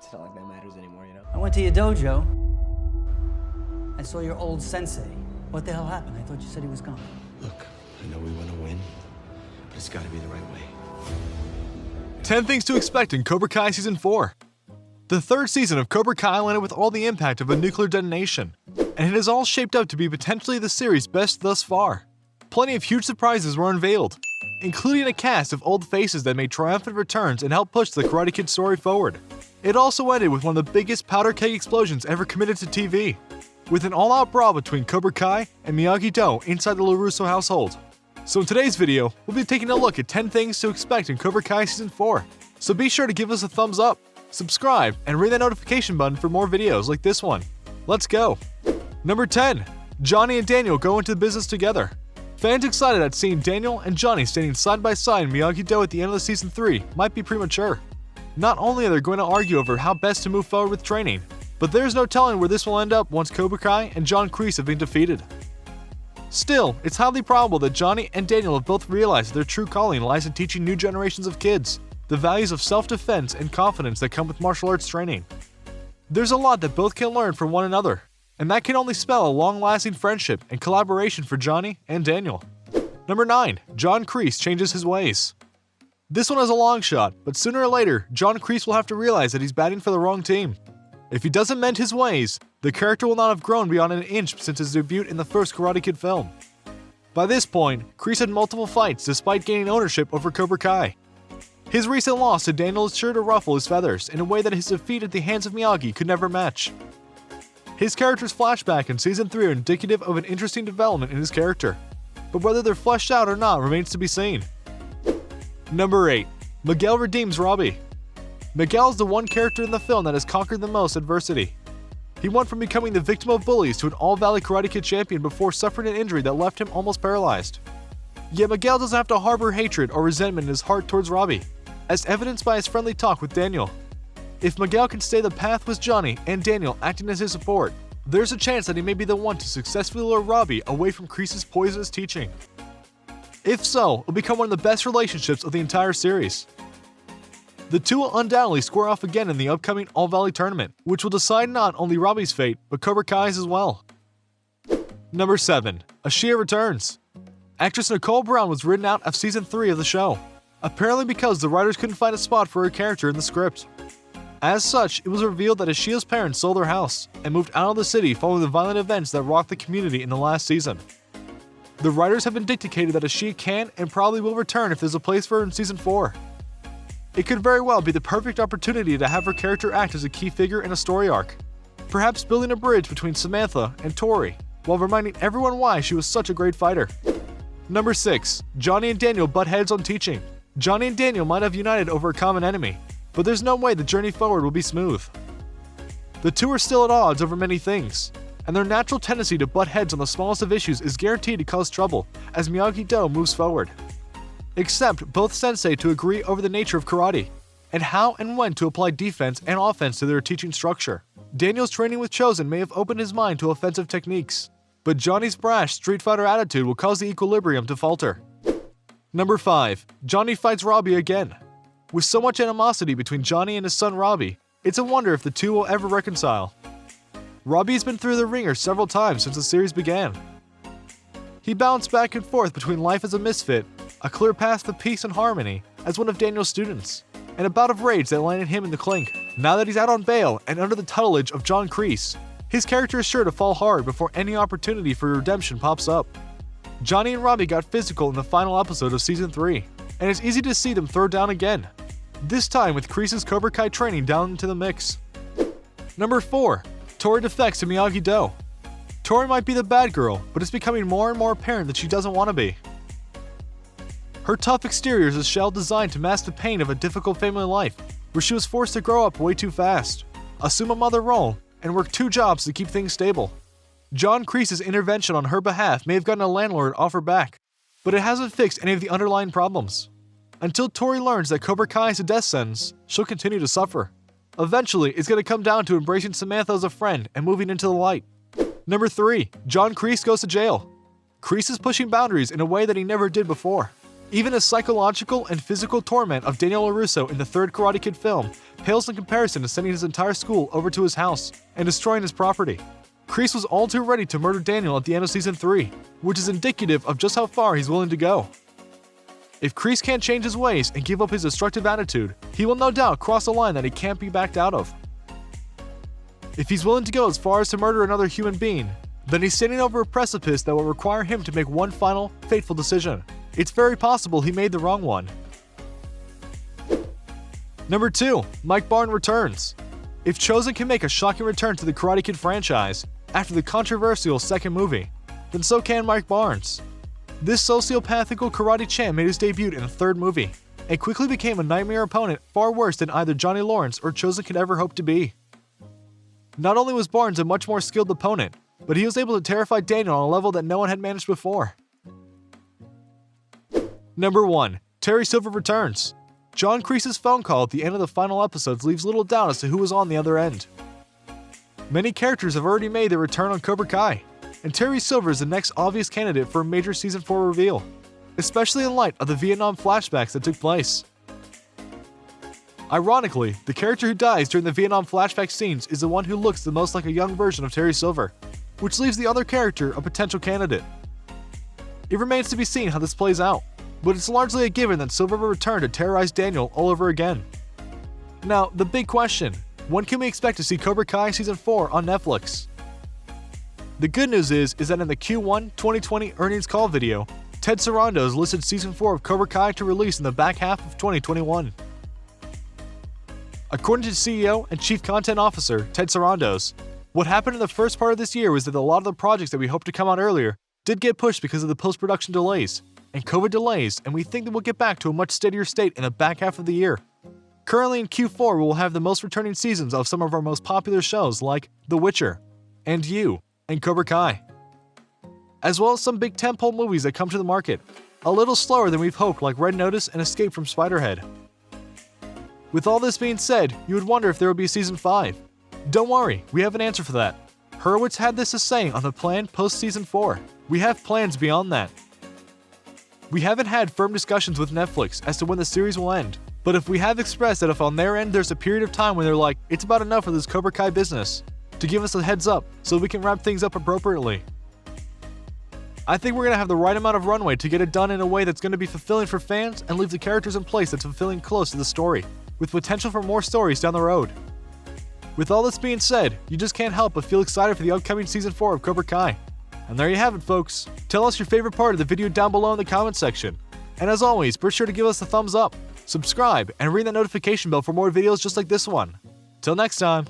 It's not like that matters anymore, you know? I went to your dojo. I saw your old sensei. What the hell happened? I thought you said he was gone. Look, I know we want to win, but it's got to be the right way. 10 things to expect in Cobra Kai Season 4. The third season of Cobra Kai landed with all the impact of a nuclear detonation, and it has all shaped up to be potentially the series' best thus far. Plenty of huge surprises were unveiled, including a cast of old faces that made triumphant returns and helped push the Karate Kid story forward. It also ended with one of the biggest powder keg explosions ever committed to TV, with an all-out brawl between Cobra Kai and Miyagi-Do inside the LaRusso household. So in today's video, we'll be taking a look at 10 things to expect in Cobra Kai Season 4. So be sure to give us a thumbs up, subscribe, and ring that notification button for more videos like this one. Let's go! Number 10. Johnny and Daniel go into business together. Fans excited at seeing Daniel and Johnny standing side by side in Miyagi-Do at the end of Season 3 might be premature. Not only are they going to argue over how best to move forward with training, but there's no telling where this will end up once Cobra Kai and John Kreese have been defeated. Still, it's highly probable that Johnny and Daniel have both realized that their true calling lies in teaching new generations of kids the values of self-defense and confidence that come with martial arts training. There's a lot that both can learn from one another, and that can only spell a long-lasting friendship and collaboration for Johnny and Daniel. Number 9. John Kreese changes his ways. This one is a long shot, but sooner or later, John Kreese will have to realize that he's batting for the wrong team. If he doesn't mend his ways, the character will not have grown beyond an inch since his debut in the first Karate Kid film. By this point, Kreese had multiple fights despite gaining ownership over Cobra Kai. His recent loss to Daniel is sure to ruffle his feathers in a way that his defeat at the hands of Miyagi could never match. His character's flashback in Season 3 are indicative of an interesting development in his character, but whether they're fleshed out or not remains to be seen. Number 8. Miguel redeems Robbie. Miguel is the one character in the film that has conquered the most adversity. He went from becoming the victim of bullies to an All-Valley Karate Kid champion before suffering an injury that left him almost paralyzed. Yet Miguel doesn't have to harbor hatred or resentment in his heart towards Robbie, as evidenced by his friendly talk with Daniel. If Miguel can stay the path with Johnny and Daniel acting as his support, there's a chance that he may be the one to successfully lure Robbie away from Kreese's poisonous teaching. If so, it'll become one of the best relationships of the entire series. The two will undoubtedly square off again in the upcoming All-Valley tournament, which will decide not only Robbie's fate, but Cobra Kai's as well. Number 7. Ashia returns. Actress Nicole Brown was written out of Season 3 of the show, apparently because the writers couldn't find a spot for her character in the script. As such, it was revealed that Ashia's parents sold their house and moved out of the city following the violent events that rocked the community in the last season. The writers have indicated that Ashia can and probably will return if there's a place for her in Season 4. It could very well be the perfect opportunity to have her character act as a key figure in a story arc, perhaps building a bridge between Samantha and Tori, while reminding everyone why she was such a great fighter. Number 6. Johnny and Daniel butt heads on teaching. Johnny and Daniel might have united over a common enemy, but there's no way the journey forward will be smooth. The two are still at odds over many things, and their natural tendency to butt heads on the smallest of issues is guaranteed to cause trouble as Miyagi-Do moves forward. Except both sensei to agree over the nature of karate, and how and when to apply defense and offense to their teaching structure. Daniel's training with Chosen may have opened his mind to offensive techniques, but Johnny's brash Street Fighter attitude will cause the equilibrium to falter. Number 5. Johnny fights Robbie again. With so much animosity between Johnny and his son Robbie, it's a wonder if the two will ever reconcile. Robbie has been through the ringer several times since the series began. He bounced back and forth between life as a misfit, a clear path to peace and harmony as one of Daniel's students, and a bout of rage that landed him in the clink. Now that he's out on bail and under the tutelage of John Kreese, his character is sure to fall hard before any opportunity for redemption pops up. Johnny and Robbie got physical in the final episode of Season 3, and it's easy to see them throw down again, this time with Kreese's Cobra Kai training down into the mix. Number 4. Tori defects to Miyagi-Do. Tori might be the bad girl, but it's becoming more and more apparent that she doesn't want to be. Her tough exterior is a shell designed to mask the pain of a difficult family life, where she was forced to grow up way too fast, assume a mother role, and work 2 jobs to keep things stable. John Kreese's intervention on her behalf may have gotten a landlord off her back, but it hasn't fixed any of the underlying problems. Until Tori learns that Cobra Kai is a death sentence, she'll continue to suffer. Eventually, it's going to come down to embracing Samantha as a friend and moving into the light. Number 3. John Kreese goes to jail. Kreese is pushing boundaries in a way that he never did before. Even the psychological and physical torment of Daniel LaRusso in the third Karate Kid film pales in comparison to sending his entire school over to his house and destroying his property. Kreese was all too ready to murder Daniel at the end of Season 3, which is indicative of just how far he's willing to go. If Kreese can't change his ways and give up his destructive attitude, he will no doubt cross a line that he can't be backed out of. If he's willing to go as far as to murder another human being, then he's standing over a precipice that will require him to make one final, fateful decision. It's very possible he made the wrong one. Number 2. Mike Barnes returns. If Chozen can make a shocking return to the Karate Kid franchise after the controversial second movie, then so can Mike Barnes. This sociopathical karate champ made his debut in the third movie, and quickly became a nightmare opponent far worse than either Johnny Lawrence or Chozen could ever hope to be. Not only was Barnes a much more skilled opponent, but he was able to terrify Daniel on a level that no one had managed before. Number 1. Terry Silver returns. John Kreese's phone call at the end of the final episodes leaves little doubt as to who was on the other end. Many characters have already made their return on Cobra Kai, and Terry Silver is the next obvious candidate for a major Season 4 reveal, especially in light of the Vietnam flashbacks that took place. Ironically, the character who dies during the Vietnam flashback scenes is the one who looks the most like a young version of Terry Silver, which leaves the other character a potential candidate. It remains to be seen how this plays out, but it's largely a given that Silver will return to terrorize Daniel all over again. Now, the big question, when can we expect to see Cobra Kai Season 4 on Netflix? The good news is that in the Q1 2020 earnings call video, Ted Sarandos listed Season 4 of Cobra Kai to release in the back half of 2021. According to CEO and Chief Content Officer Ted Sarandos, what happened in the first part of this year was that a lot of the projects that we hoped to come out earlier did get pushed because of the post-production delays and COVID delays, and we think that we'll get back to a much steadier state in the back half of the year. Currently in Q4, we will have the most returning seasons of some of our most popular shows like The Witcher, and You, and Cobra Kai, as well as some big tentpole movies that come to the market, a little slower than we've hoped, like Red Notice and Escape from Spiderhead. With all this being said, you would wonder if there would be Season 5. Don't worry, we have an answer for that. Hurwitz had this to say on the planned post-Season 4. We have plans beyond that. We haven't had firm discussions with Netflix as to when the series will end, but if we have expressed that if on their end there's a period of time when they're like, it's about enough of this Cobra Kai business, to give us a heads up so we can wrap things up appropriately. I think we're going to have the right amount of runway to get it done in a way that's going to be fulfilling for fans and leave the characters in place that's fulfilling close to the story, with potential for more stories down the road. With all this being said, you just can't help but feel excited for the upcoming Season 4 of Cobra Kai. And there you have it, folks. Tell us your favorite part of the video down below in the comment section. And as always, be sure to give us a thumbs up, subscribe, and ring that notification bell for more videos just like this one. Till next time.